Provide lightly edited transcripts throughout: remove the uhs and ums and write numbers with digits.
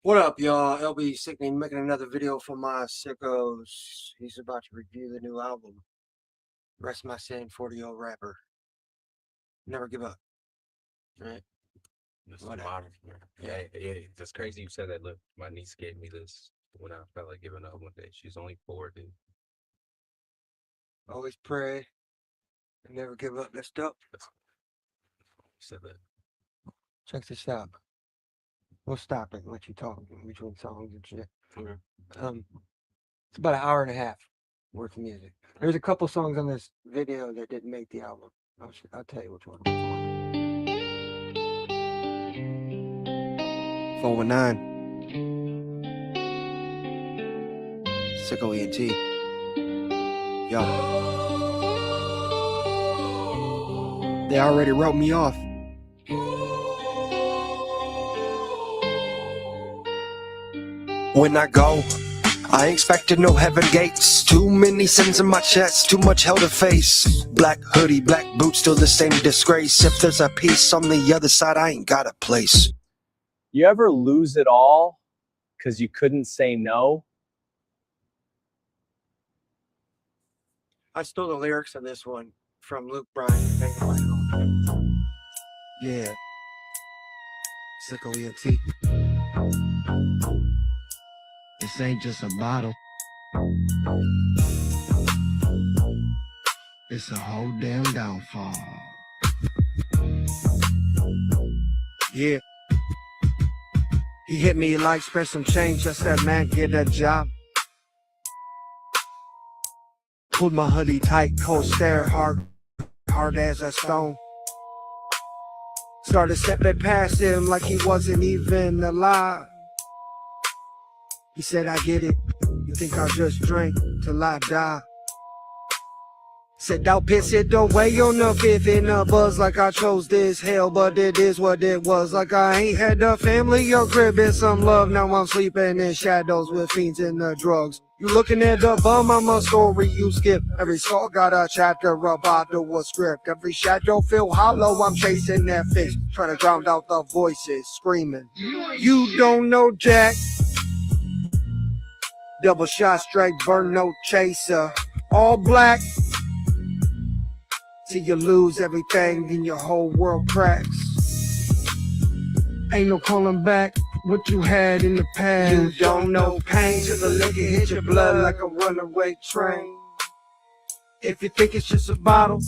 What up, y'all? LB Sickning making another video for my sickos. He's about to review the new album. Rest my sin, 40-year-old rapper. Never give up. Right? Yeah, that's crazy you said that. Look, my niece gave me this when I felt like giving up one day. She's only 4, dude. Always pray and never give up. Let's stop. Said that. Check this out. We'll stop it. Let you talk between songs and shit. Okay. It's about an hour and a half worth of music. There's a couple songs on this video that didn't make the album. I'll tell you which one. 419. SicKKo ENT. Yo. They already wrote me off. When I go, I ain't expected no heaven gates. Too many sins in my chest, too much hell to face. Black hoodie, black boots, still the same disgrace. If there's a piece on the other side, I ain't got a place. You ever lose it all because you couldn't say no? I stole the lyrics of this one from Luke Bryan. Yeah. SicKKo ENT. This ain't just a bottle. It's a whole damn downfall. Yeah. He hit me like spare some change, just that man get a job. Pulled my hoodie tight, cold stare, hard as a stone. Started stepping past him like he wasn't even alive. He said, I get it. You think I'll just drink till I die? Said, don't piss it, don't weigh on the fifth in a buzz like I chose this hell, but it is what it was. Like I ain't had a family or crib and some love. Now I'm sleeping in shadows with fiends and the drugs. You looking at the bum, I'm a story you skip. Every song got a chapter about the script. Every shadow feel hollow, I'm chasing that fish. Trying to drown out the voices screaming. You don't know Jack. Double shot, straight burn, no chaser. All black. Till you lose everything, then your whole world cracks. Ain't no calling back what you had in the past. You don't know pain till the liquor hit your blood like a runaway train. If you think it's just a bottle,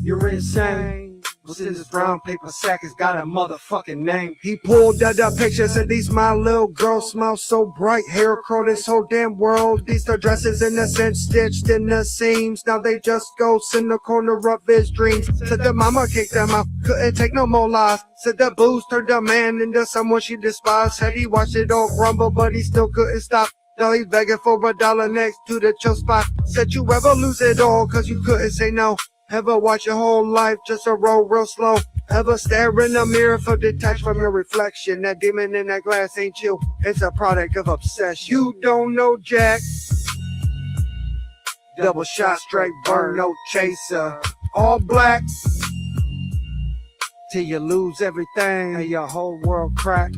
you're insane. What's in this brown paper sack has got a motherfucking name. He pulled out the pictures of these my little girls, smile so bright, hair curl this whole damn world. These their dresses innocent, stitched in the seams. Now they just ghosts in the corner of his dreams. Said the mama kicked them out, couldn't take no more lies. Said the booze turned the man into someone she despised. Said he watched it all crumble, but he still couldn't stop. Now he's begging for $1 next to the chill spot. Said you ever lose it all cause you couldn't say no? Ever watch your whole life just a roll real slow? Ever stare in the mirror for detached from your reflection? That demon in that glass ain't you, it's a product of obsession. You don't know Jack. Double shot, straight burn, no chaser. All black. Till you lose everything and your whole world cracks.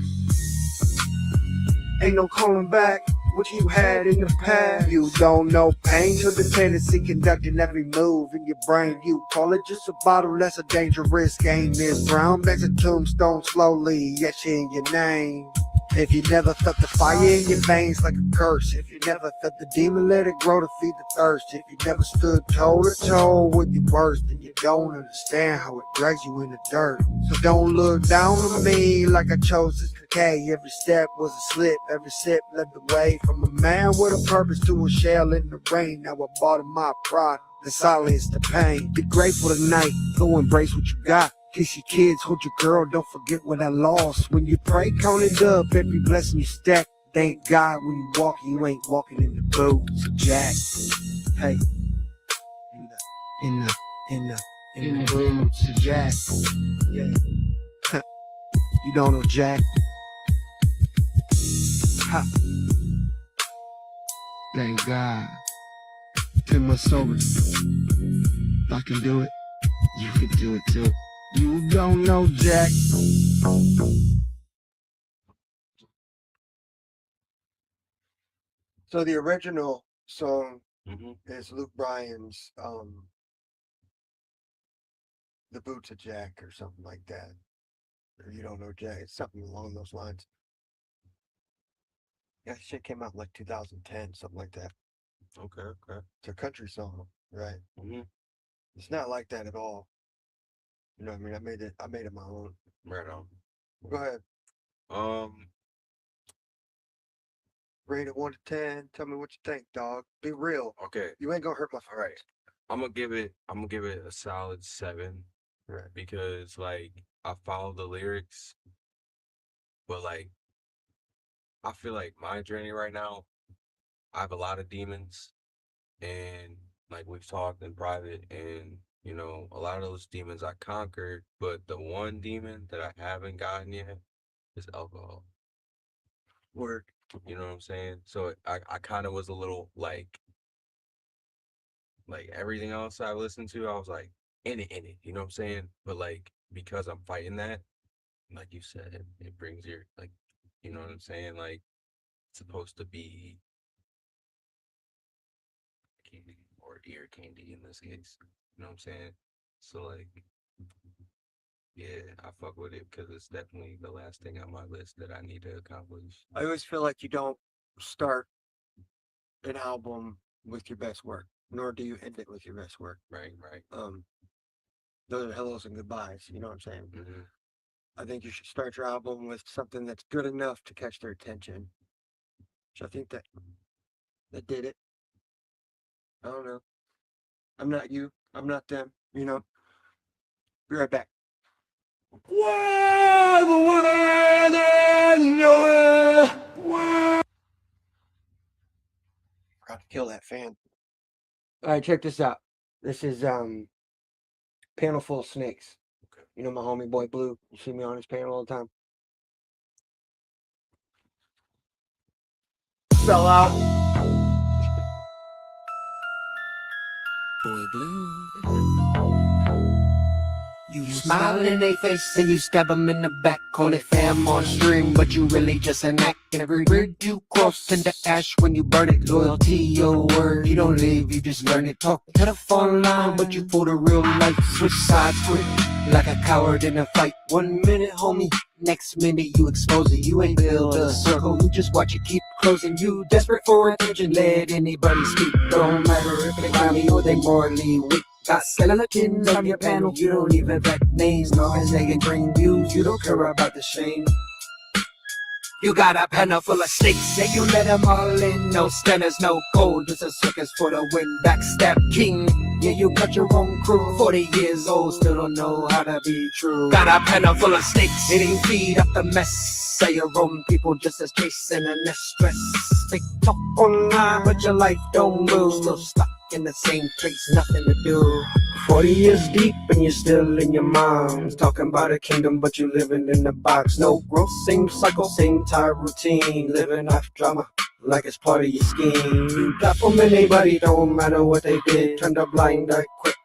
Ain't no calling back what you had in the past. You don't know pain till dependency conducting every move in your brain. You call it just a bottle, that's a dangerous game. This brown bags a tombstone slowly etching your name. If you never felt the fire in your veins like a curse, if you never felt the demon, let it grow to feed the thirst. If you never stood toe to toe with your worst, then you don't understand how it drags you in the dirt. So don't look down on me like I chose SicKK. Every step was a slip, every sip led the way from a man with a purpose to a shell in the rain. Now I bought my pride, the silence, the pain. Be grateful tonight, go embrace what you got. Kiss your kids, hold your girl, don't forget what I lost. When you pray, count it up, every blessing you stack. Thank God when you walk, you ain't walking in the boots of Jack. Hey, in the boots of Jack. Yeah, you don't know Jack. Ha. Thank God. To my sober, if I can do it, you can do it too. You don't know Jack. So the original song is Luke Bryan's The Boots of Jack or something like that. Or You Don't Know Jack. It's something along those lines. Yeah, shit came out in like 2010, something like that. Okay. It's a country song, right? Mm-hmm. It's not like that at all. You know what I mean? I made it my own. Right on. Go ahead. Rate it 1 to 10. Tell me what you think, dog. Be real. Okay. You ain't gonna hurt my feelings. I'm gonna give it a solid 7. Right. Because like I follow the lyrics, but like I feel like my journey right now, I have a lot of demons, and like we've talked in private, and you know, a lot of those demons I conquered, but the one demon that I haven't gotten yet is alcohol. Word. You know what I'm saying? So I kind of was a little like everything else I listened to, I was like in it, you know what I'm saying? But like because I'm fighting that, like you said, it brings your like, you know what I'm saying? Like it's supposed to be candy or ear candy in this case. You know what I'm saying? So like, yeah, I fuck with it because it's definitely the last thing on my list that I need to accomplish. I always feel like you don't start an album with your best work, nor do you end it with your best work. Right. Those are hellos and goodbyes. You know what I'm saying? Mm-hmm. I think you should start your album with something that's good enough to catch their attention. So I think that did it. I don't know. I'm not you. I'm not them. You know. Be right back. Forgot to kill that fan. All right, check this out. This is Panel Full of Snakes. Okay. You know my homie boy Blue. You see me on his panel all the time. Fell out. Boy Blue. You smile in their face and you stab them in the back. Call it fam on stream, but you really just an act. Every word you cross into ash when you burn it. Loyalty, your word. You don't live, you just learn it. Talk to the phone line, but you pull the real life. Switch sides quick, like a coward in a fight. 1 minute, homie. Next minute you expose it. You ain't build a circle, you just watch it keep closing. You desperate for attention, let anybody speak. Don't matter if they grimy or they morally weak. Got skeletons on your panel, you don't even vet names. Long as they can bring views, you don't care about the shame. You got a panel full of snakes, and you let them all in. No scanners, no code, just a circus for the win. Backstab king, yeah, you got your own crew. 40 years old, still don't know how to be true. Got a panel full of snakes, hitting feed up the mess. Say your own people just as chasing and less stress. They talk online, but your life don't move. Still stuck in the same place, nothing to do. 40 years deep and you're still in your mom's. Talking about a kingdom, but you living in a box. No growth, same cycle, same tired routine. Living off drama, like it's part of your scheme. You got from anybody, don't matter what they did. Turn the blind eye quick,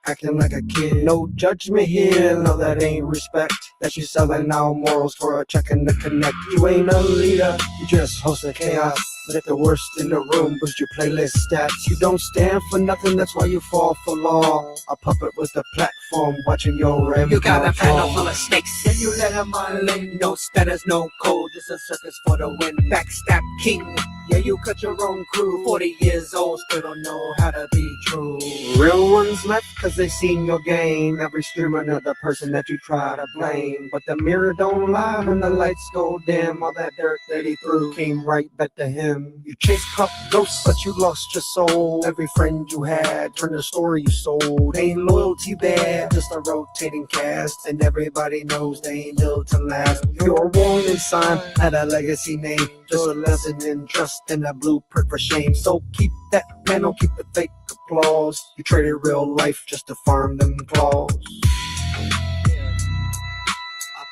acting like a kid. No judgment here, no, that ain't respect. That you selling out morals for a check and the connect. You ain't a leader, you just host a chaos. Let the worst in the room boost your playlist stats. You don't stand for nothing, that's why you fall for law. A puppet with a platform, watching your ram. You got a panel full of snakes. And you let them all in, no spatters, no code. It's a circus for the win. Backstab king. Yeah, you cut your own crew. 40 years old, still don't know how to be true. Real ones left, cause they seen your game. Every streamer, another person that you try to blame. But the mirror don't lie when the lights go dim. All that dirt that he threw came right back to him. You chased cup ghosts, but you lost your soul. Every friend you had turned the story you sold. Ain't loyalty bad, just a rotating cast. And everybody knows they ain't built to last. Your warning sign had a legacy name. Just a lesson in trust and a blueprint for shame. So keep that panel, keep the fake applause. You traded real life just to farm them claws. A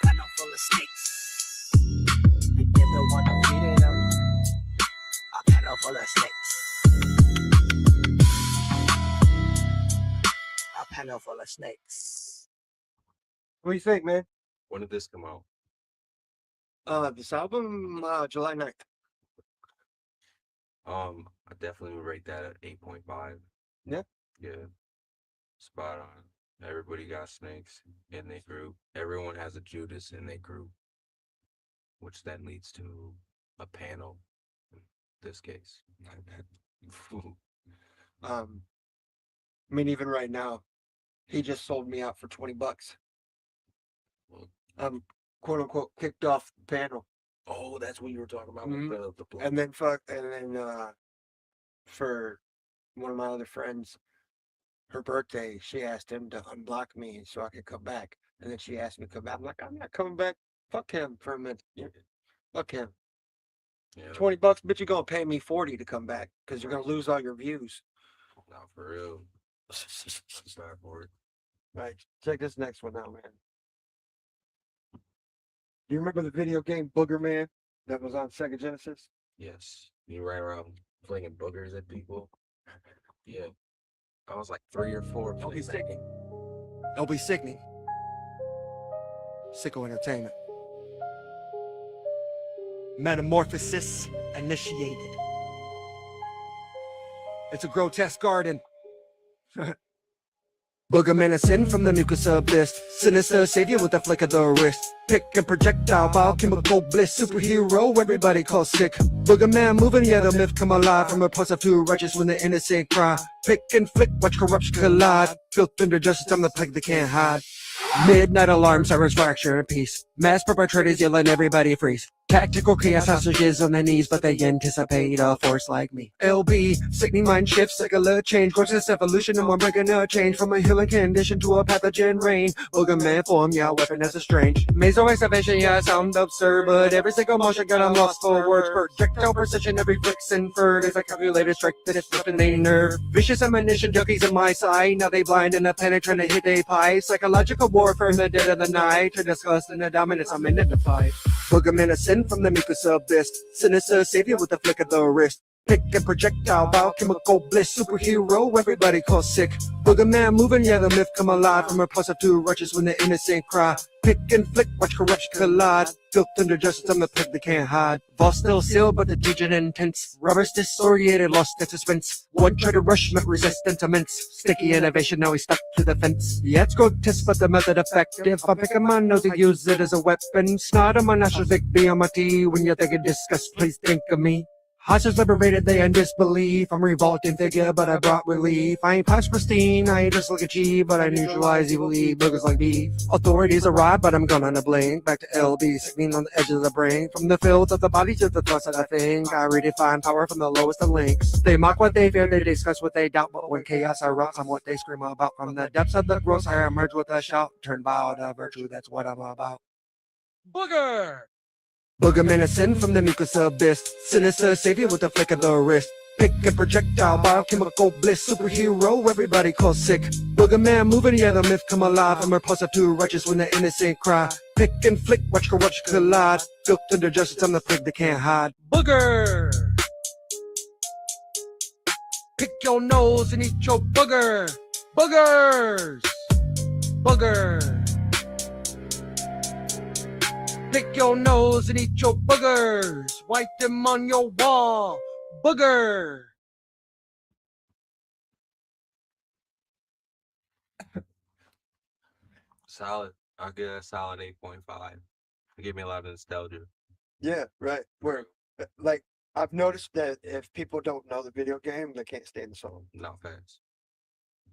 panel full of snakes. You never want to feed them. A panel full of snakes. A panel full of snakes. What do you think, man? When did this come out? This album, July 9th. I definitely would rate that at 8.5. Yeah? Yeah. Spot on. Everybody got snakes in their group. Everyone has a Judas in their group. Which then leads to a panel in this case. I mean, even right now, he just sold me out for $20. Quote unquote kicked off the panel. Oh, that's what you were talking about Mhm. with the And then for one of my other friends, her birthday, she asked him to unblock me so I could come back. And then she asked me to come back. I'm like, I'm not coming back. Fuck him for a minute. Yeah. Fuck him. Yeah. $20, bitch, you're gonna pay me 40 to come back because you're gonna lose all your views. Not for real. It's not for it. Right. Check this next one out, man. Do you remember the video game Booger Man that was on Sega Genesis? Yes. You ran around flinging boogers at people. Yeah. I was like 3 or 4. LB Sickning. LB Sickning. SicKKo Entertainment. Metamorphosis initiated. It's a grotesque garden. Booger menacing from the mucus abyss. Sinister savior with a flick of the wrist. Pick and projectile, biochemical bliss. Superhero, everybody calls sick. Booger man moving, yeah, the myth come alive. From repulsive to righteous when the innocent cry. Pick and flick, watch corruption collide. Filth under justice, I'm the plague they can't hide. Midnight alarm, sirens fracture in peace. Mass perpetrators yelling, everybody freeze. Tactical chaos hostages on their knees, but they anticipate a force like me. LB, sickening mind shifts, secular change, conscious evolution, and we're breaking a change from a healing condition to a pathogen reign. Booger man form, yeah, weapon that's a strange. Mazo excavation, yeah, sound absurd, but every single motion got I'm lost for words. Projectile precision, every flicks inferred is a calculated strike that is flipping they nerve. Vicious ammunition junkies in my side, now they blind in a panic trying to hit a pie. Psychological warfare in the dead of the night, to discuss the dominance I'm identified. Booger menacing from the mucus abyss. Sinister savior with a flick of the wrist. Pick and projectile, biochemical bliss. Superhero, everybody calls sick. Booger man moving, yeah, the myth come alive. From repulsive to righteous when the innocent cry. Pick and flick, watch corruption collide. Filth under justice, I'm the pig they can't hide. Vault still sealed, but the region intense. Rubbers disoriented, lost in suspense. One tried to rush, met resistant immense. Sticky innovation, now he's stuck to the fence. Yeah, it's grotesque, but the method effective. I'm picking my nose to use it as a weapon. Snot on my nostrils, Vic B on my tea. When you're thinking disgust, please think of me. Hostages liberated, they in disbelief. I'm revolting figure, but I brought relief. I ain't past pristine, I ain't just like a G, but I neutralize evil boogers like beef. Authorities arrive, but I'm gone on a blink. Back to LB, sickening on the edge of the brain. From the filth of the body to the thrust of the thing, I redefine power from the lowest of links. They mock what they fear, they discuss what they doubt, but when chaos erupts, I'm what they scream about. From the depths of the gross, I emerge with a shout. Turn vile to virtue, that's what I'm about. Booger! Booger menacing from the mucus abyss. Sinister savior with a flick of the wrist. Pick and projectile, biochemical bliss. Superhero, everybody calls sick. Booger man moving, yeah, the myth come alive. I'm repulsive to righteous when the innocent cry. Pick and flick, watch corruption collide. Filth under justice, I'm the pig they can't hide. Booger! Pick your nose and eat your booger. Boogers! Booger! Pick your nose and eat your boogers. Wipe them on your wall. Booger! Solid. I'll give it a solid 8.5. It gave me a lot of nostalgia. Yeah, right. Where, like, I've noticed that if people don't know the video game, they can't stand the song. Not fast.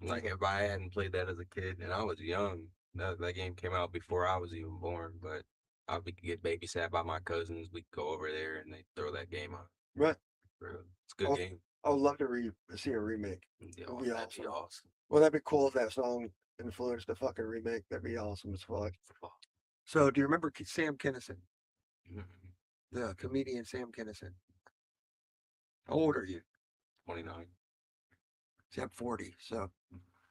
Like if I hadn't played that as a kid and I was young, that game came out before I was even born. But I would get babysat by my cousins. We'd go over there and they throw that game on. Right. It's a good game. I would love to see a remake. Yeah, It'd be that'd be awesome. awesome. Well, that'd be cool if that song influenced the fucking remake. That'd be awesome as fuck. So, do you remember Sam Kinison? Mhm. The comedian Sam Kinison. How old are you? 29. See, I'm 40. So,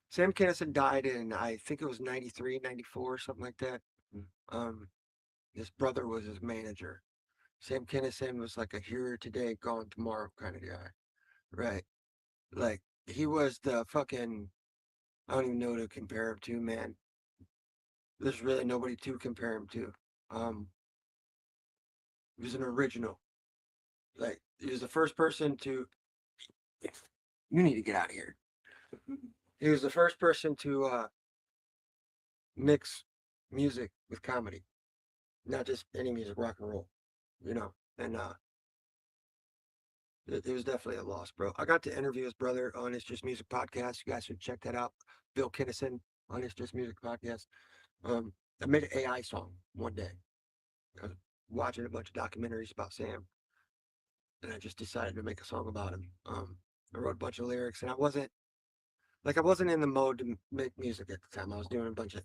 Sam Kinison died in, I think it was 93, 94, something like that. His brother was his manager. Sam Kinison was like a here today, gone tomorrow kind of guy. Right. Like, he was the fucking, I don't even know who to compare him to, man. There's really nobody to compare him to. He was an original. Like, he was the first person to, you need to get out of here. He was the first person to mix music with comedy. Not just any music, rock and roll, you know. And it was definitely a loss, bro. I got to interview his brother on It's Just Music podcast. You guys should check that out. Bill Kinnison on It's Just Music podcast. I made an AI song one day. I was watching a bunch of documentaries about Sam, and I just decided to make a song about him. I wrote a bunch of lyrics, and I wasn't in the mode to make music at the time. I was doing a bunch of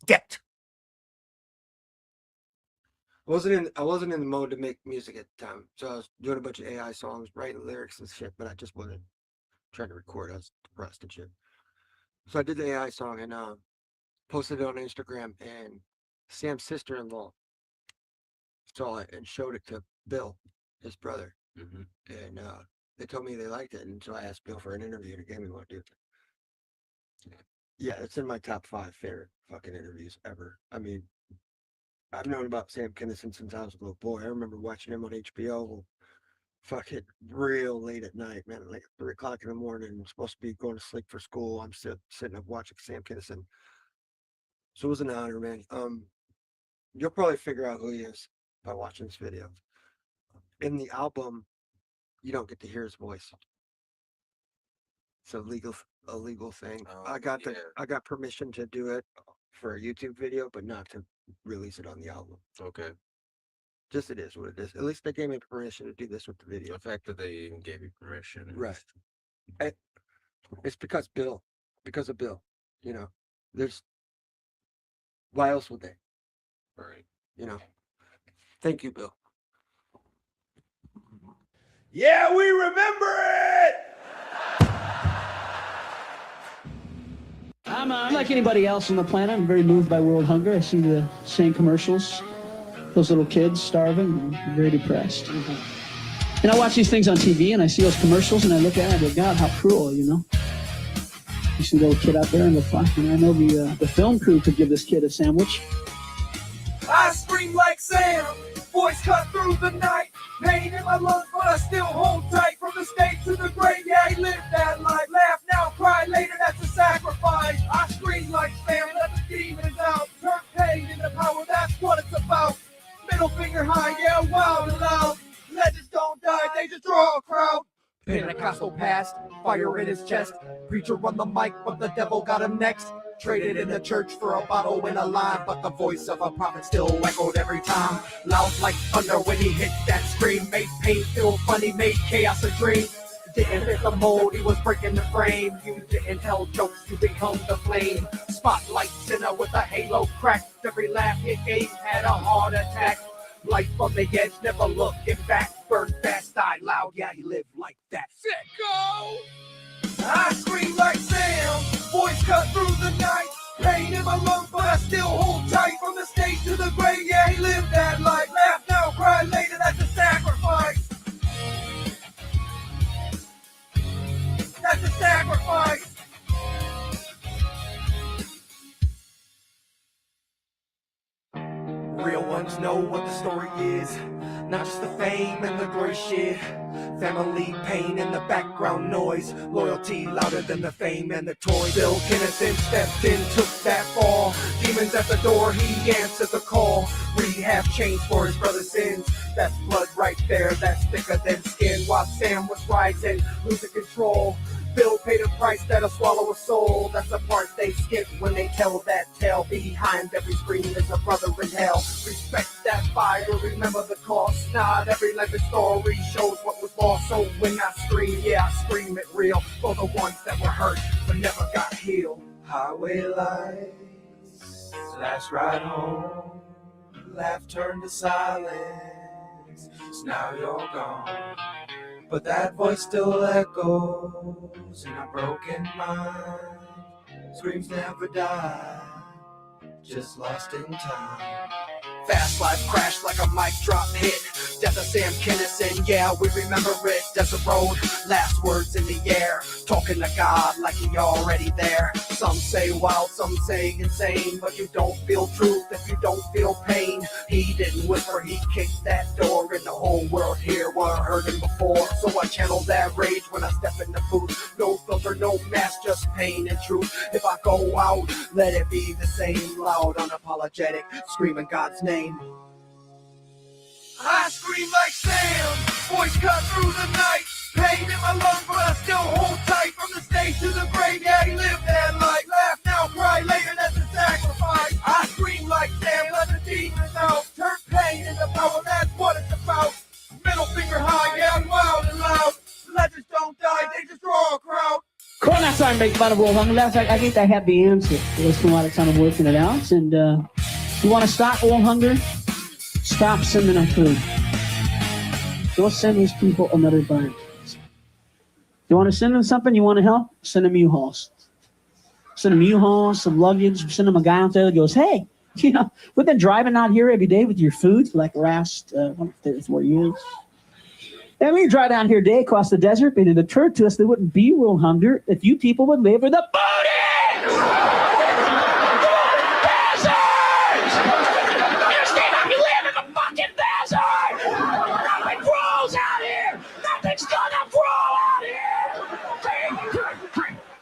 get. I wasn't in the mode to make music at the time, so I was doing a bunch of AI songs, writing lyrics and shit, but I just wasn't trying to record. I was depressed and shit. So I did the AI song and posted it on Instagram, and Sam's sister-in-law saw it and showed it to Bill, his brother, and they told me they liked it, and so I asked Bill for an interview, and he gave me one, dude. Yeah, it's in my top 5 favorite fucking interviews ever. I mean, I've known about Sam Kinison since I was a little boy. I remember watching him on HBO fucking real late at night, man, like 3 o'clock in the morning. I'm supposed to be going to sleep for school. I'm sitting up watching Sam Kinison. So it was an honor, man. You'll probably figure out who he is by watching this video. In the album, you don't get to hear his voice. It's a legal thing. I got permission to do it for a YouTube video, but not to release it on the album. Okay. Just it is what it is. At least they gave me permission to do this with the video. The fact that they even gave you permission. Right. It's because of Bill. You know, why else would they? Right. You know. Thank you, Bill. Yeah, we remember it! I'm like anybody else on the planet. I'm very moved by world hunger. I see the same commercials. Those little kids starving. I'm very depressed. And I watch these things on TV, and I see those commercials, and I look at it, I go, God, how cruel, you know? You see the little kid out there in the front, and I know the film crew could give this kid a sandwich. I scream like Sam, voice cut through the night. Pain in my lungs, but I still hold tight. From the state to the grave, yeah, he lived that life. Laugh now, cry later, that's a sacrifice. I scream like Sam, let the demons out. Turn pain into power, that's what it's about. Middle finger high, yeah, wild and loud. Legends don't die, they just draw a crowd. Pentecostal past, fire in his chest. Preacher on the mic, but the devil got him next. Traded in the church for a bottle and a line, but the voice of a prophet still echoed every time. Loud like thunder when he hit that scream. Made pain feel funny, made chaos a dream. Didn't fit the mold, he was breaking the frame. You didn't tell jokes, you become the flame. Spotlight sinner with a halo cracked. Every laugh he gave had a heart attack. Life on the edge, never looking back. Burn fast, die loud, yeah, he lived like that. SicKKo! I scream like Sam, voice cut through the night. Pain in my lungs, but I still hold tight. From the stage to the grave, yeah, he lived that life. Laugh now, cry later, that's a sacrifice. That's a sacrifice. ones know what the story is. Not just the fame and the glory shit. Family pain and the background noise. Loyalty louder than the fame and the toy. Bill Kennison stepped in, took that fall. Demons at the door, he answered the call. Rehab changed for his brother's sins. That's blood right there, that's thicker than skin. While Sam was rising, losing control. Bill paid a price that'll swallow a soul. That's the part they skip when they tell that tale. Behind every scream is a brother in hell. Respect that fire, remember the cost. Not every life story shows what was lost. So when I scream, yeah, I scream it real. For the ones that were hurt but never got healed. Highway lights, last ride home. Laugh turned to silence, so now you're gone. But that voice still echoes in a broken mind. Screams never die, just lost in time. Fast life crashed like a mic drop hit. Death of Sam Kinison, yeah, we remember it. Desert road, last words in the air. Talking to God like he already there. Some say wild, some say insane. But you don't feel truth if you don't feel pain. He didn't whisper, he kicked that door. And the whole world here what heard him before. So I channel that rage when I step in the booth. No filter, no mask, just pain and truth. If I go out, let it be the same. Loud, unapologetic, screaming God's name. I scream like Sam, voice cut through the night. Pain in my lungs, but I still hold tight. From the stage to the grave, yeah, he lived that life. Laugh now, cry later, that's a sacrifice. I scream like Sam, let the demons out. Turn pain into power, that's what it's about. Middle finger high, yeah, I'm wild and loud. Legends don't die, they just draw a crowd. Cool, that's how I make fun of World Hunger. I think I have the answer. There's a lot of time of working it out. And you want to stop world hunger? Stop sending them food. Don't send these people another burn. You want to send them something? You want to help? Send them U-Hauls. Send them U-Hauls, some luggage. Send them a guy out there that goes, hey, you know, we've been driving out here every day with your food for like the last 4 years. And we drive down here day across the desert, and it occurred to us there wouldn't be world hunger if you people would live where the food is!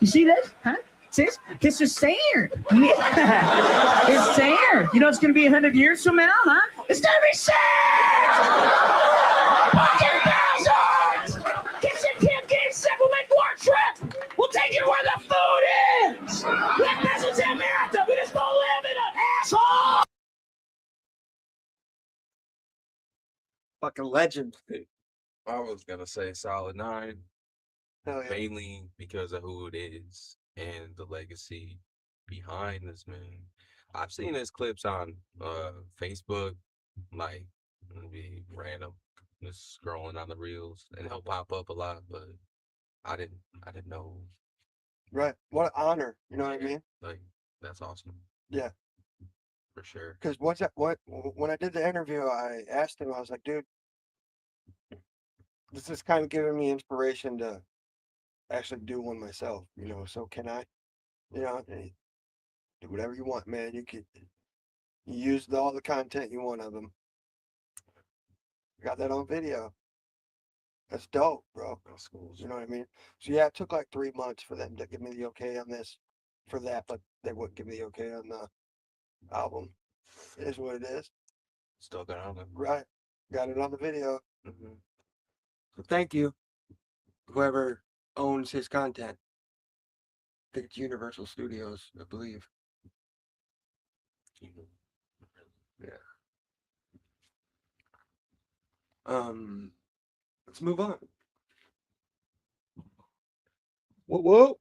You see this? Huh? See this? This is sand. Yeah. It's sand. You know it's going to be 100 years from now, huh? It's going to be sand! Fucking bastards! Kitchen campaign supplement war trip! We'll take you where the food is! Let Message America, we just don't live in an asshole! Fucking legend. I was gonna say solid 9, Hell yeah. mainly because of who it is and the legacy behind this man. I've seen his clips on Facebook, like maybe random, just scrolling on the reels, and he'll pop up a lot, but I didn't know. Right. What an honor. You know what I mean? Like, that's awesome. Yeah. For sure. Because when I did the interview, I asked him, I was like, dude, this is kind of giving me inspiration to actually do one myself, you know, so can I, you know, do whatever you want, man. You use all the content you want of them. Got that on video. That's dope, bro. That's cool. You know what I mean? So yeah, it took like 3 months for them to give me the okay on this, for that, but they wouldn't give me the okay on the album. It is what it is. Still got on it. Right. Got it on the video. Mm-hmm. So thank you, whoever owns his content. I think it's Universal Studios, I believe. Yeah. Let's move on. Whoa.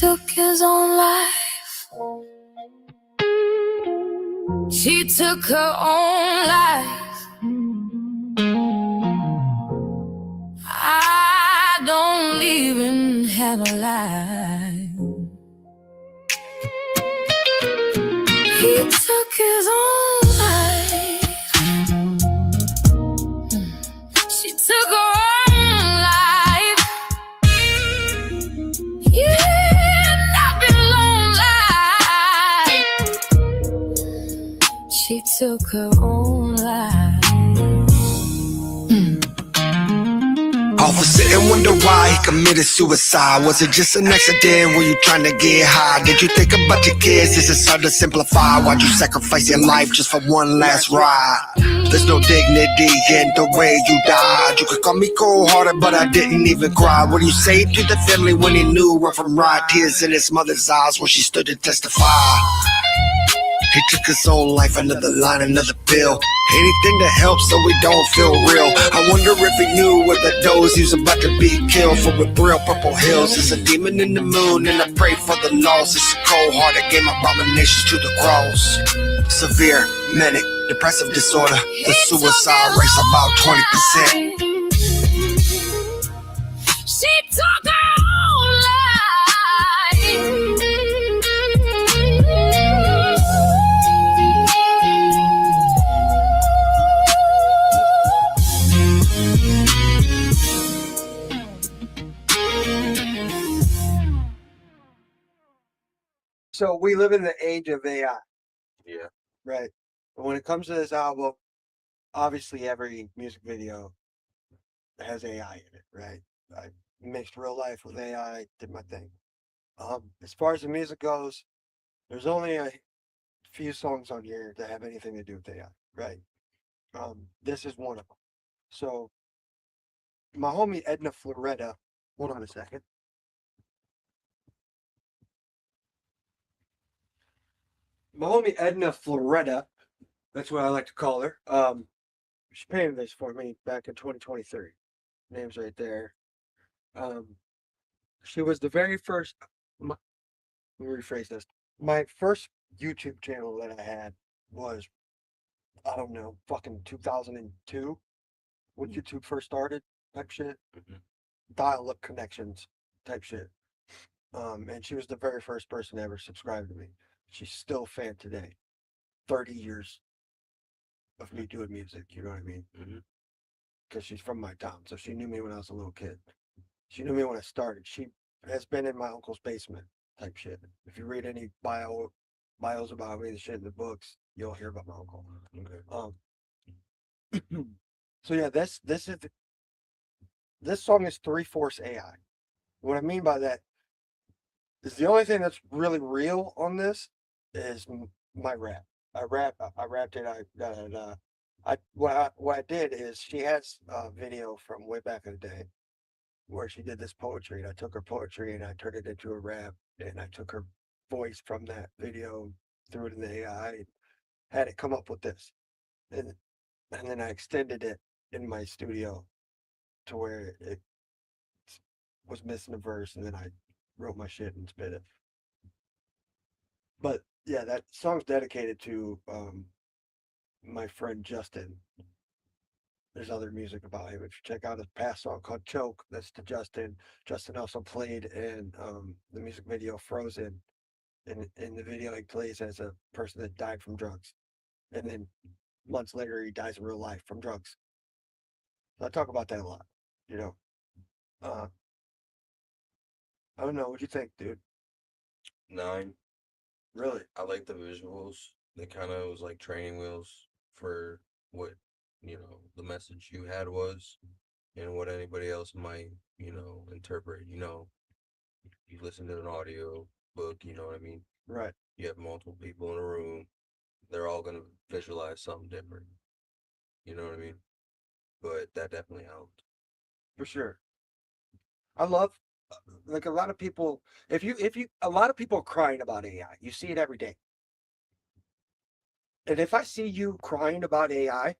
Took his own life. She took her own life. took her own life. Officer and wonder why he committed suicide. Was it just an accident? Were you trying to get high? Did you think about your kids? Is it hard to simplify? Why'd you sacrifice your life just for one last ride? There's no dignity in the way you died. You could call me cold-hearted, but I didn't even cry. What do you say to the family when he knew right from right? Tears in his mother's eyes when she stood to testify. He took his own life, another line, another bill. Anything to help so we don't feel real. I wonder if he knew where the doze he was about to be killed for with real purple hills. It's a demon in the moon and I pray for the lost. It's a cold-hearted game, abominations to the cross. Severe, manic, depressive disorder. The suicide rate's about 20%. She took her own life. So we live in the age of AI, Yeah. right? But when it comes to this album, obviously every music video has AI in it, right? I mixed real life with AI, did my thing. As far as the music goes, there's only a few songs on here that have anything to do with AI, right? This is one of them. So my homie Edna Floretta, hold on a second. My homie Edna Floretta, that's what I like to call her. She painted this for me back in 2023. Name's right there. She was the very first. Let me rephrase this. My first YouTube channel that I had was, I don't know, fucking 2002 when YouTube first started, type shit. Dial-up connections, type shit. And she was the very first person to ever subscribe to me. She's still a fan today. 30 years of me doing music, you know what I mean? Because she's from my town, so she knew me when I was a little kid. She knew me when I started. She has been in my uncle's basement, type shit. If you read any bios about me, the shit in the books, you'll hear about my uncle. So yeah, this song is 3/4 AI. What I mean by that is the only thing that's really real on this is my rap. I rapped it. What I did is she has a video from way back in the day where she did this poetry, and I took her poetry and I turned it into a rap, and I took her voice from that video, threw it in the AI, and had it come up with this, and then I extended it in my studio to where it was missing a verse, and then I wrote my shit and spit it. But yeah, that song's dedicated to my friend Justin. There's other music about him. If you check out his past song called Choke, that's to Justin. Justin also played in the music video Frozen. In the video, he plays as a person that died from drugs. And then months later, he dies in real life from drugs. So I talk about that a lot, you know. I don't know. What you think, dude? 9. Really? I like the visuals. They kind of was like training wheels for what, the message you had was and what anybody else might, interpret. You listen to an audio book, you know what I mean? Right. You have multiple people in a room. They're all going to visualize something different. You know what I mean? But that definitely helped. For sure. I love, like, a lot of people, a lot of people are crying about AI. You see it every day. And if I see you crying about AI,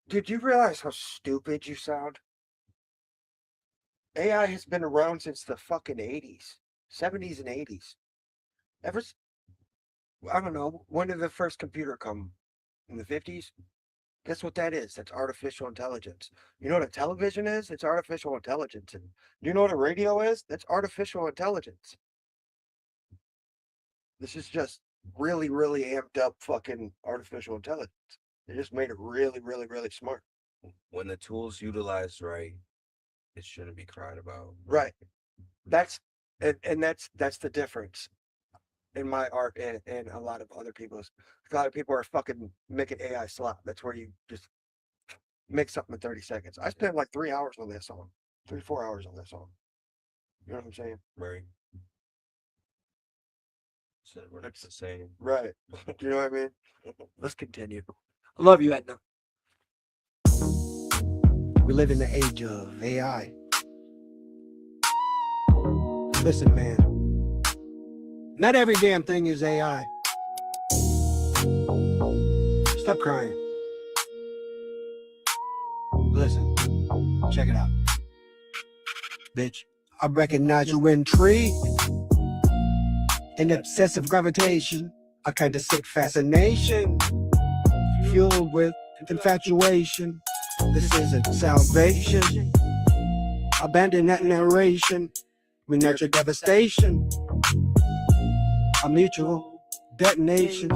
dude, you realize how stupid you sound? AI has been around since the fucking 80s, 70s and 80s. I don't know, when did the first computer come? In the 50s? Guess what that is? That's artificial intelligence. You know what a television is? It's artificial intelligence. And you know what a radio is? That's artificial intelligence. This is just really, really amped up fucking artificial intelligence. They just made it really, really, really smart. When the tool's utilized right, it shouldn't be cried about. Right. That's the difference. in my art and a lot of other people's. A lot of people are fucking making AI slap. That's where you just make something in 30 seconds. I spent like 3 hours on that song, 3-4 hours on that song. You know what I'm saying? Right. So it's the same. Right. You know what I mean? Let's continue. I love you, Edna. We live in the age of AI. Listen, man. Not every damn thing is AI. Stop crying. Listen. Check it out. Bitch, I recognize you intrigued. An obsessive gravitation. A kind of sick fascination. Fueled with infatuation. This isn't salvation. Abandon that narration. We nurture devastation. A mutual detonation.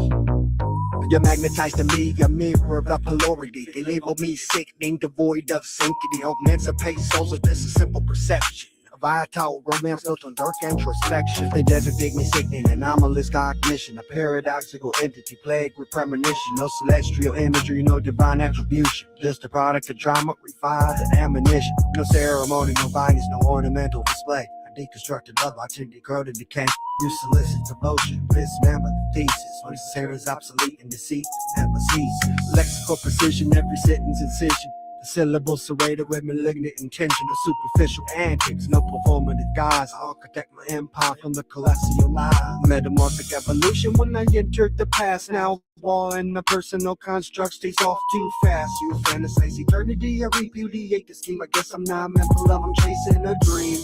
You're magnetized to me, a mirror of the polarity. They label me sickening, devoid of sanctity. Emancipate souls with this a simple perception. A vital romance built on dark introspection. They designate me sickening, anomalous cognition. A paradoxical entity plagued with premonition. No celestial imagery, no divine attribution. Just a product of drama, refined and ammunition. No ceremony, no bindings, no ornamental display. Deconstructed love, authentic growth and decay. You solicit devotion, dismember the thesis. When necessary is obsolete and deceit never cease. Lexical precision, every sentence incision. The syllables serrated with malignant intention. Of superficial antics, no performative guise. I architect my empire from the celestial lies. Metamorphic evolution when I entered the past. Now wall in the personal construct stays off too fast. You fantasize eternity, I repudiate the scheme. I guess I'm not mental love, I'm chasing a dream.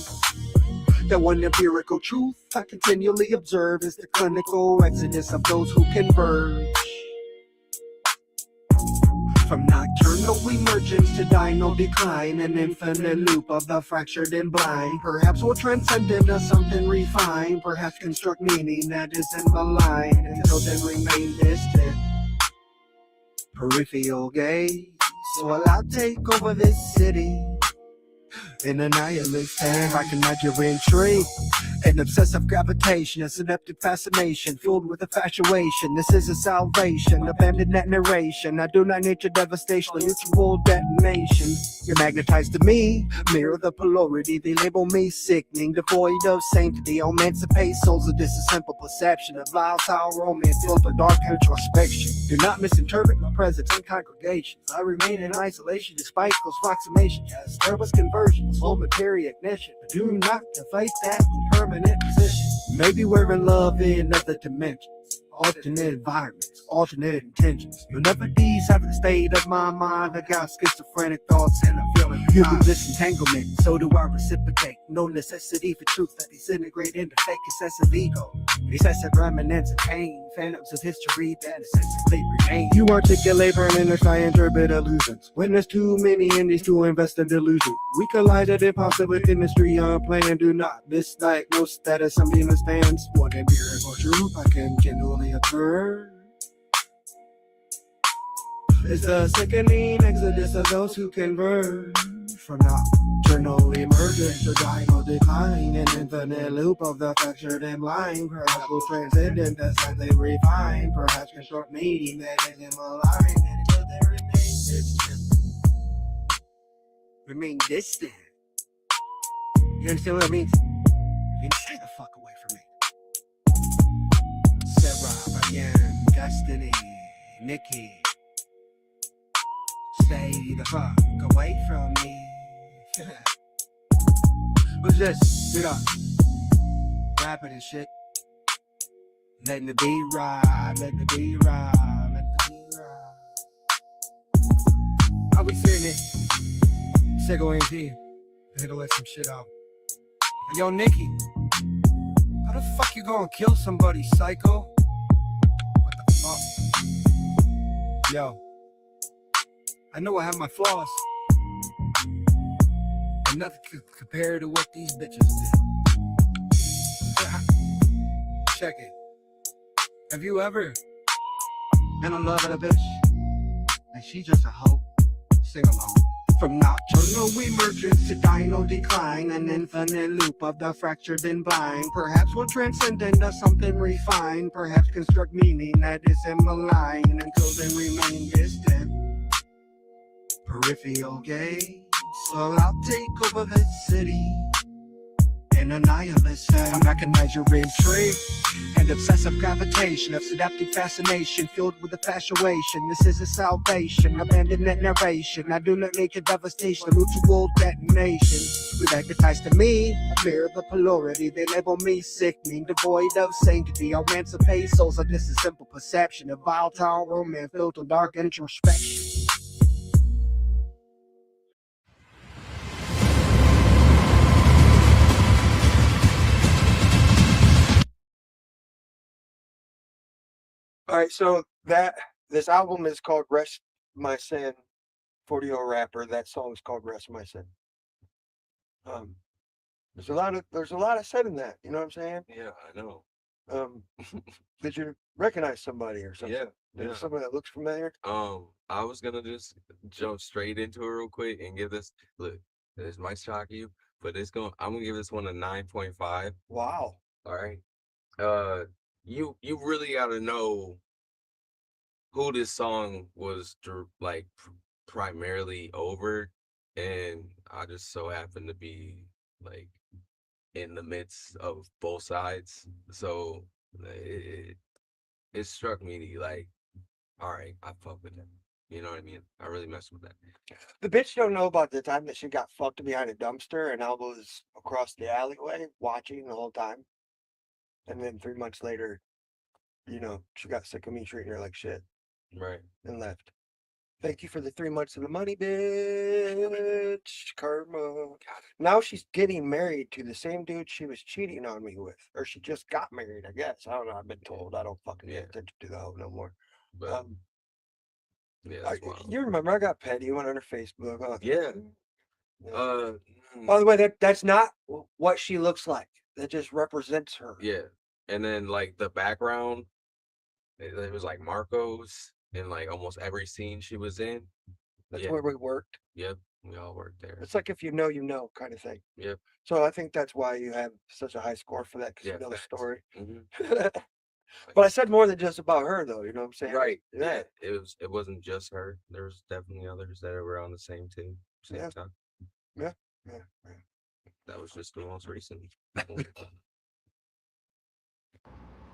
That one empirical truth I continually observe is the clinical exodus of those who converge. From nocturnal emergence to dino decline, an infinite loop of the fractured and blind. Perhaps we'll transcend into something refined. Perhaps construct meaning that isn't maligned. Until then remain distant, peripheral gaze. So I'll take over this city. In a nihilist time, I can imagine your intrigue. An obsessive gravitation, a seductive fascination, fueled with infatuation. This is a salvation, abandon that narration. I do not need your devastation, mutual detonation. You're magnetized to me, mirror the polarity. They label me sickening, devoid of sanctity. Emancipate souls of this a simple perception of volatile romance, filled with dark introspection. Do not misinterpret my presence in congregations. I remain in isolation despite those approximations. Yes, there was conversion, momentary ignition. But do not deflate that permanent position. Maybe we're in love in other dimensions, alternate environments, alternate intentions. You'll never decipher the state of my mind. I got schizophrenic thoughts and I'm feeling you do this entanglement, so do I reciprocate. No necessity for truth that disintegrate into fake excessive ego. Excessive remnants of pain, phantoms of history that essentially remain. You articulate permanent, I interpret illusions. When there's too many indies to invest in delusion, we collided impossible chemistry unplanned. Do not misdiagnose that as some demon stands. What empirical truth I can genuinely observe is the sickening exodus of those who converge. From nocturnal emergence to dino decline, an infinite loop of the fractured and blind. Perhaps we'll transcend into something refined. Perhaps construct meaning that isn't aligned. And until they remain distant. Remain distant. You understand what I mean? You stay the fuck away from me. Sarah, Ryan, Destiny, Nikki. Stay the fuck away from me. What's this? Get up. Rapping and shit. Letting the beat ride, let the beat ride, let the beat ride. I'll be sitting it. SicKKo ENT. Here to let some shit out. Hey, yo, Nikki. How the fuck you gonna kill somebody, psycho? What the fuck? Yo. I know I have my flaws, but nothing could compare to what these bitches did. Check it. Have you ever been in love with a bitch? And she just a hoe? Sing along. From nocturnal emergence to dino decline, an infinite loop of the fractured and blind. Perhaps we'll transcend into something refined, perhaps construct meaning that isn't malign until they remain distant. Peripheral gaze, so I'll take over the city. An annihilist, I recognize your intrigue and obsessive gravitation of seductive fascination filled with infatuation. This is a salvation, abandonment narration. I do not make a devastation, a mutual detonation. We magnetize to me, I fear the polarity. They label me sickening, devoid of sanctity. I'll emancipate souls of this is simple perception of volatile romance filled with dark introspection. All right, so this album is called Rest My Sin. 40-year-old rapper. That song is called Rest My Sin. There's a lot of said in that. You know what I'm saying? Yeah, I know. Did you recognize somebody or something? Yeah. There's somebody that looks familiar. I was gonna just jump straight into it real quick and give this. Look, this might shock you, but I'm gonna give this one a 9.5. Wow. All right. You really gotta know who this song was primarily over, and I just so happen to be like in the midst of both sides, so it struck me like, all right, I fuck with him. You know what I mean? I really messed with that. The bitch don't know about the time that she got fucked behind a dumpster and I was across the alleyway watching the whole time. And then 3 months later, you know, she got sick of me treating her like shit Right. and left. Thank you for the 3 months of the money, bitch. Karma. Now she's getting married to the same dude she was cheating on me with. Or she just got married, I guess. I don't know. I've been told. I don't fucking pay attention to the hoe no more. But yeah, that's wild. You remember I got petty. You went on her Facebook. Huh? Yeah. By the way, that's not what she looks like. That just represents her. Yeah. And then like the background, it was like Marcos in like almost every scene she was in. That's where we worked. Yep. We all worked there. It's like if you know kind of thing. Yep. So I think that's why you have such a high score for that, because you know the facts. story. Mhm. But I said more than just about her, though. You know what I'm saying? Right. Yeah. It wasn't just her. There was definitely others that were on the same team, same time. Yeah. That was just the most recent.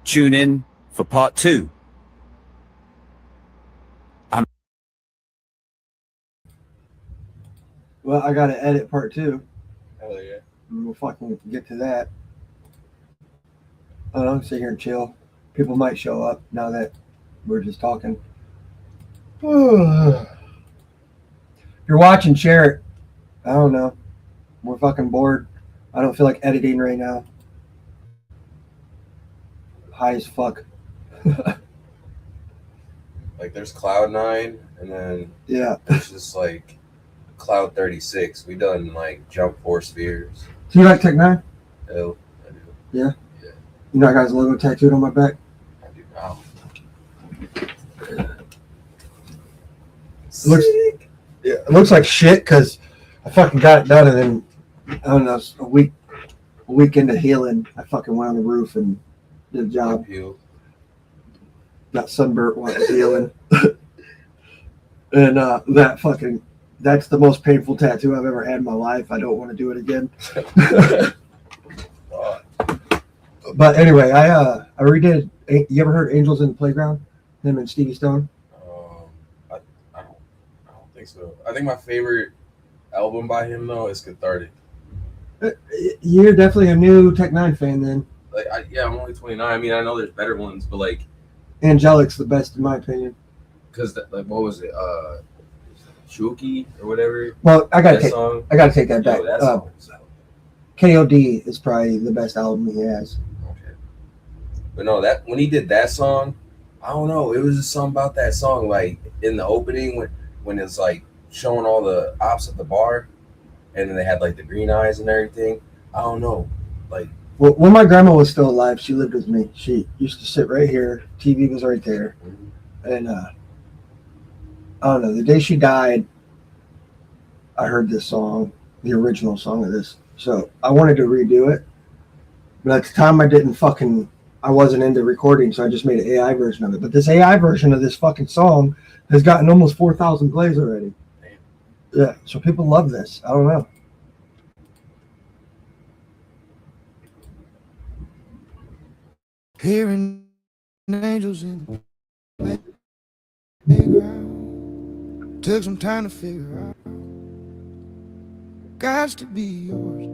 Tune in for part 2. Well, I got to edit part 2. Hell yeah. And we'll fucking get to that. I don't know, sit here and chill. People might show up now that we're just talking. If you're watching, share it. I don't know. We're fucking bored. I don't feel like editing right now. High as fuck. Like there's Cloud9, and then there's just like Cloud 36. We done like jump 4 spheres. So you like Tech 9? Hell, I do. Yeah? Yeah. You know I got his logo tattooed on my back? I do now. It looks like shit because I fucking got it done, and then I don't know, a week into healing, I fucking went on the roof and did a job. Got sunburnt while I was healing. And that's the most painful tattoo I've ever had in my life. I don't want to do it again. But anyway, I redid. You ever heard Angels in the Playground? Him and Stevie Stone? I don't think so. I think my favorite album by him though is Cathartic. You're definitely a new Tech 9 fan then. Like I'm only 29. I mean, I know there's better ones, but like Angelic's the best in my opinion. Because like what was it? Shuki or whatever. Well, I gotta take that back. That song, KOD is probably the best album he has. Okay. But no, that when he did that song, I don't know. It was just something about that song, like in the opening when it's like showing all the ops at the bar, and then they had like the green eyes and everything. I don't know, like. Well, when my grandma was still alive, she lived with me. She used to sit right here. TV was right there, and I don't know. The day she died, I heard this song, the original song of this. So I wanted to redo it. But at the time I wasn't into recording, so I just made an AI version of it. But this AI version of this fucking song has gotten almost 4,000 plays already. Damn. Yeah, so people love this. I don't know. Hearing angels in the playground. Took some time to figure out. Got to be yours.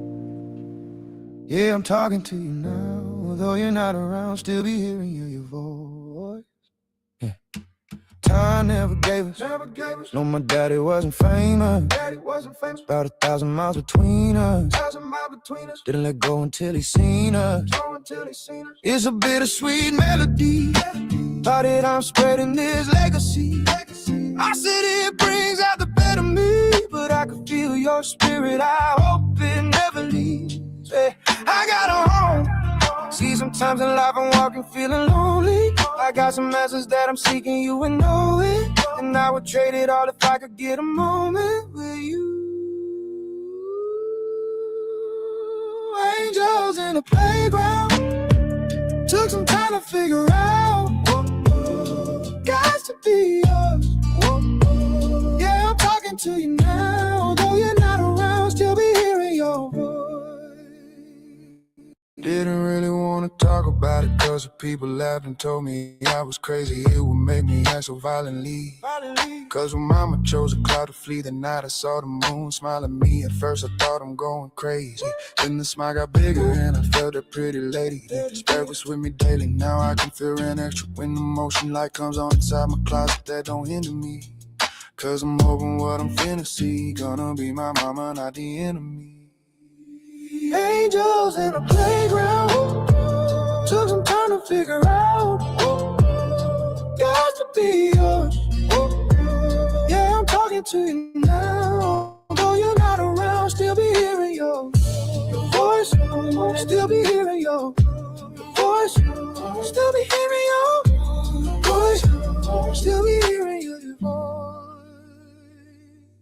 Yeah, I'm talking to you now. Although you're not around, still be hearing your voice. Yeah. Time never gave us. No, my daddy wasn't famous. About 1,000 miles between us. Didn't let go until he seen us. It's a bittersweet melody. Thought that I'm spreading this legacy. I said it brings out the better me, but I can feel your spirit. I hope it never leaves. Yeah, I got a home. See, sometimes in life I'm walking feeling lonely. I got some answers that I'm seeking, you would know it. And I would trade it all if I could get a moment with you. Angels in the playground. Took some time to figure out. Got to be yours. Yeah, I'm talking to you now. Though you're not around, still be hearing your voice. Didn't really want to talk about it, cause the people laughed and told me I was crazy. It would make me act so violently. Cause when mama chose a cloud to flee, the night I saw the moon smile at me. At first I thought I'm going crazy. Then the smile got bigger and I felt that pretty lady. The spirit was with me daily. Now I can feel an extra when the motion light comes on inside my closet. That don't hinder me. Cause I'm hoping what I'm finna see gonna be my mama, not the enemy. Angels in the playground. Took some time to figure out. Got to be yours. Yeah, I'm talking to you now. Though you're not around, still be hearing your voice. Still be hearing your voice. Still be hearing your voice. Still be hearing your voice.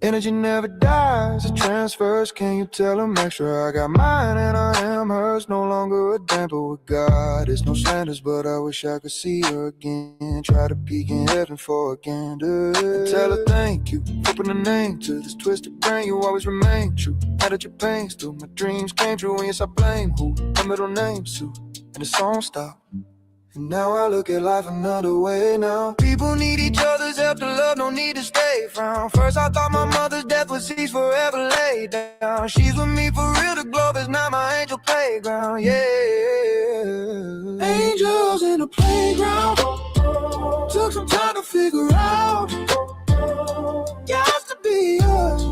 Energy never dies, it transfers. Can you tell them extra? I got mine and I am hers. No longer a damper with God. It's no slanders, but I wish I could see her again. Try to peek in heaven for a gander. And tell her thank you, flipping the name to this twisted brain. You always remain true. Now that your pains through my dreams came true. And yes, I blame who? My middle name Sue. And the song stopped. And now I look at life another way now. People need each other's help to love, no need to stay frown. First I thought my mother's death was cease forever laid down. She's with me for real, the globe is not my angel playground, yeah. Angels in the playground. Took some time to figure out. Got to be yours.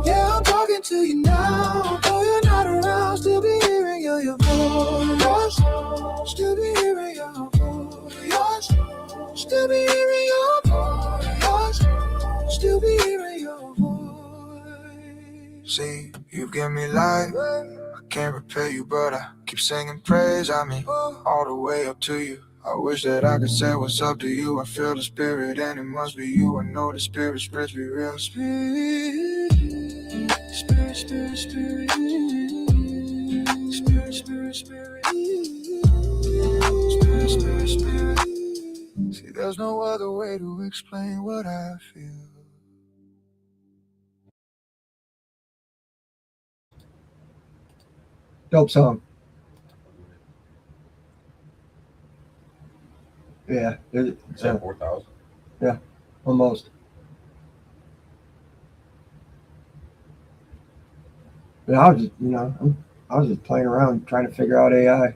Yeah, I'm talking to you now. Though you're not around, still be hearing your voice. Still be hearing your voice. Still be hearing your voice. Still be hearing your voice. See, you give me life. I can't repay you, but I keep singing praise. I mean, all the way up to you. I wish that I could say what's up to you. I feel the spirit and it must be you. I know the spirit spreads me real. Spirit, spirit, spirit, spirit. Spirit, spirit, spirit. Spirit, spirit, spirit. See, there's no other way to explain what I feel. Dope song. Yeah. Is that 4,000? Yeah, almost. Yeah, I was just, I was just playing around trying to figure out AI.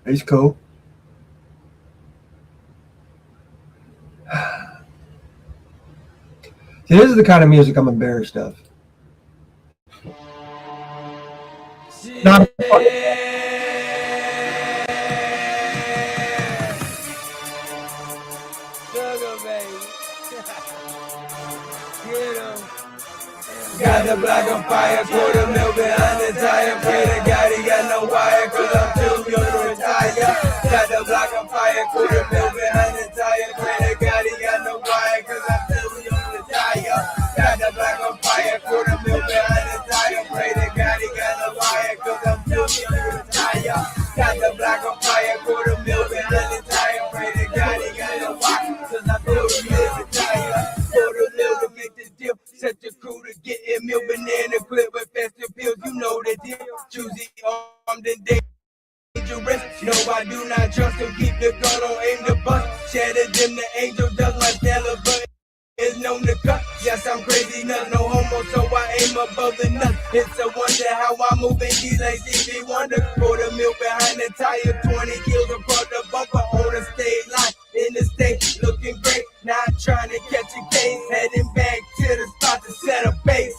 He's cool. See, this is the kind of music I'm embarrassed of. Not Got the block on fire, quarter mil behind the tire. Pray to God he got no wire, cause I'm too young to retire. Got the block on fire, quarter mil behind the tire. Pray to God he got no wire, cause I'm too young the block on fire, quarter mil behind the tire. Pray to God he got no watch, cause I feel the mill retire. Quarter mil to make the deal, set the crew to get a meal. Banana clip with festive pills, you know the deal. Choosy armed and dangerous. No, I do not trust him. Keep the gun on aim to bust. Shatter them, the angel does my stellar, but is known to cut. Yes, I'm crazy nuts, no homo, so I aim above the nuts. It's a wonder how I move in these like Stevie Wonder. Quarter mil behind the tire, 20 kills across the bumper on the stage line. In the state, looking great, not trying to catch a case. Heading back to the spot to set a base.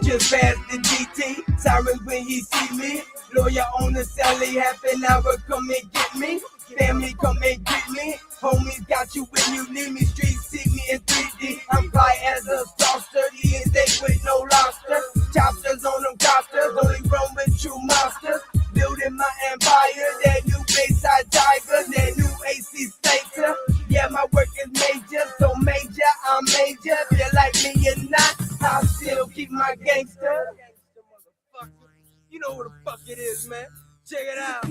Just past the GT, sirens when he see me. Lawyer on the celly, half an hour, come and get me. Family, come and get me. Homies got you when you need me. Streets see me in 3D. I'm fly as a saucer, eating steak with no lobster. Chopsters on them copters, only run with true monsters. Building my empire, that new Bayside Tiger, that new AC Slater. Yeah, my work is major, so major, I'm major. If you like me or not, I'll still keep my gangster. You know what the fuck it is, man. Check it out.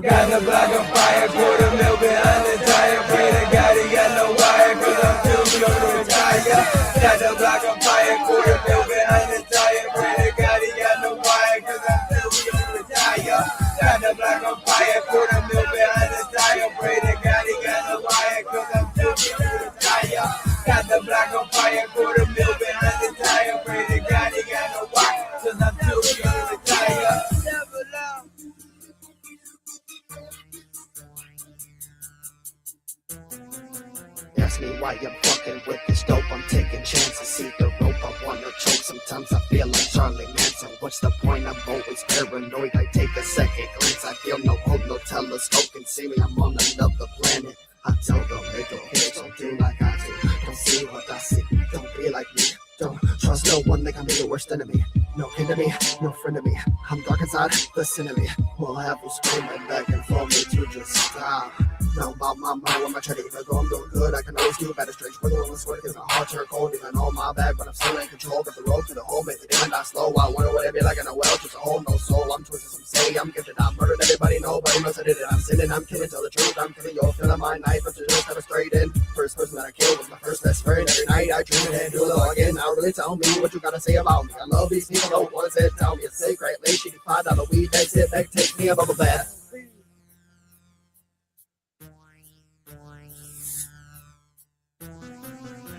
Got the block on fire, quarter mil behind the tire. Pray to God he got no wire, cause I'm too young to retire. Got the block on fire, quarter mil behind the tire. Pray to God he got no wire, cause I'm too young to retire. Got the block on fire, quarter mil behind the tire. Pray to God he got no wire, cause I'm too young to retire. Got the block on fire, quarter mil behind the tire. Pray to God he got no wire, cause I'm too young to retire. Never love. Ask me why I'm fucking with this dope. I'm taking chances, see the rope, I wanna choke. Sometimes I feel like Charlie Manson. What's the point? I'm always paranoid. I take a second glance, I feel no hope, no telescope can see me. I'm on another planet. I tell them little kids, don't do like I do. Don't see what I see, don't be like me. Don't trust no one, they can be the worst enemy. No kin to me, no friend to me. I'm dark inside, listen to me. We'll have you screaming back and for me to just stop. Now about my mind, when my trying to even go, I'm doing good. I can always do better. Strange with the sweat, cause my heart turn cold. Even on my back, but I'm still in control. Got the road to the home, make the day not slow. I wonder what it be like in a well, just a hole, no soul. I'm twisted, some say I'm gifted, I'm murdered. Everybody nobody knows I did it. I'm sinning, I'm kidding, tell the truth. I'm killing your feeling my knife, but you just never straight in. First person that I killed was my first best friend. Every night I dream it and do it all again. Now really tell me what you gotta say about me. I love these people, don't want to tell me it's secretly. She can $5 weed, that's it, back, take me a bubble bath.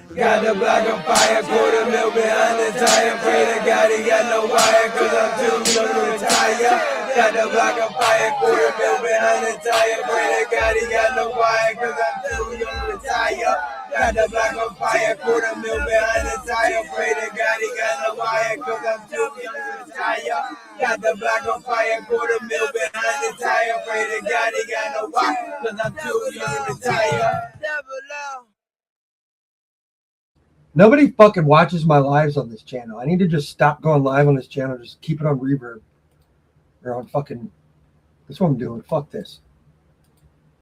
Got the block on fire, quarter mil behind the tire. Pray to God he got no wire, cause I'm too young to retire. Got the block on fire, quarter mil behind the tire. Pray to God he got no wire, cause I'm too young to retire. Got the block on fire, quarter mil behind the tire. Pray to God he got no wire, cause I'm too young to retire. Got the block on fire, quarter mil behind the tire. Pray to God he got no wire, cause I'm too young to retire. Never love. Nobody fucking watches my lives on this channel. I need to just stop going live on this channel. Just keep it on reverb. Or on fucking... That's what I'm doing. Fuck this.